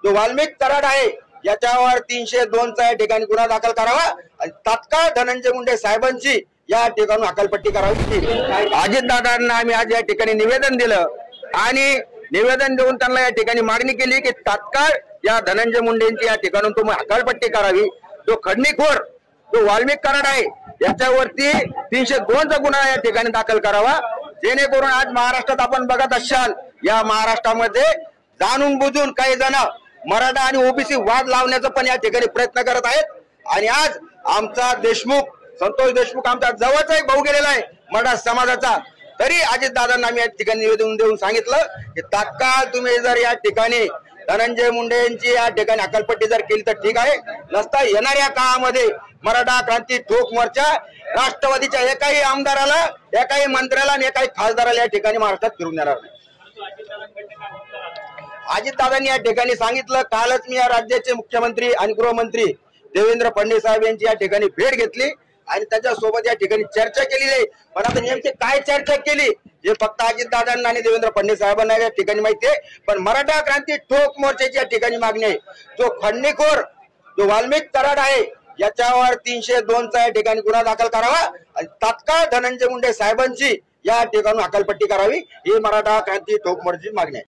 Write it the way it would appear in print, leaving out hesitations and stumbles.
जो वाल्मिक कराड आहे याच्यावर 302 चा या ठिकाणी गुन्हा दाखल करावा आणि तात्काळ धनंजय मुंडे साहेबांची या ठिकाणी हकालपट्टी करावी। अजितदादांना आम्ही आज या ठिकाणी निवेदन दिलं आणि निवेदन देऊन त्यांना या ठिकाणी मागणी केली की तात्काळ या धनंजय मुंडेंची या ठिकाणून तुम्ही हकालपट्टी करावी। जो खंडणीखोर जो वाल्मिक कराड आहे याच्यावरती 302 चा गुन्हा या ठिकाणी दाखल करावा, जेणेकरून आज महाराष्ट्रात आपण बघत असाल या महाराष्ट्रामध्ये जाणून बुजून काही जण मराठा आणि ओबीसी वाद लावण्याचा पण या ठिकाणी प्रयत्न करत आहेत। आणि आज आमचा देशमुख संतोष देशमुख आमचा जवळचा एक भाऊ गेलेला आहे मराठा समाजाचा, तरी अजितदादांना आम्ही या ठिकाणी निवेदन देऊन सांगितलं की तात्काळ तुम्ही जर या ठिकाणी धनंजय मुंडे यांची या ठिकाणी हकालपट्टी जर केली तर ठीक आहे, नसता येणाऱ्या काळामध्ये मराठा क्रांती ठोक मोर्चा राष्ट्रवादीच्या एकाही आमदाराला, एकाही मंत्र्याला आणि एकाही खासदाराला या ठिकाणी महाराष्ट्रात फिरून देणार नाही। अजितदादांनी या ठिकाणी सांगितलं, कालच मी या राज्याचे मुख्यमंत्री आणि गृहमंत्री देवेंद्र फडणवीस साहेब यांची या ठिकाणी भेट घेतली आणि त्याच्यासोबत या ठिकाणी चर्चा केलेली आहे। पण आता नेमकी काय चर्चा केली हे फक्त अजितदादांना आणि देवेंद्र फडणवीस साहेबांना या ठिकाणी माहिती आहे। पण मराठा क्रांती ठोक मोर्चाची या ठिकाणी मागणी आहे, जो खंडणीखोर जो वाल्मिक कराड आहे याच्यावर 302 चा या ठिकाणी गुन्हा दाखल करावा आणि तात्काळ धनंजय मुंडे साहेबांची या ठिकाणी हकालपट्टी करावी, ही मराठा क्रांती ठोक मोर्चाची मागणी आहे।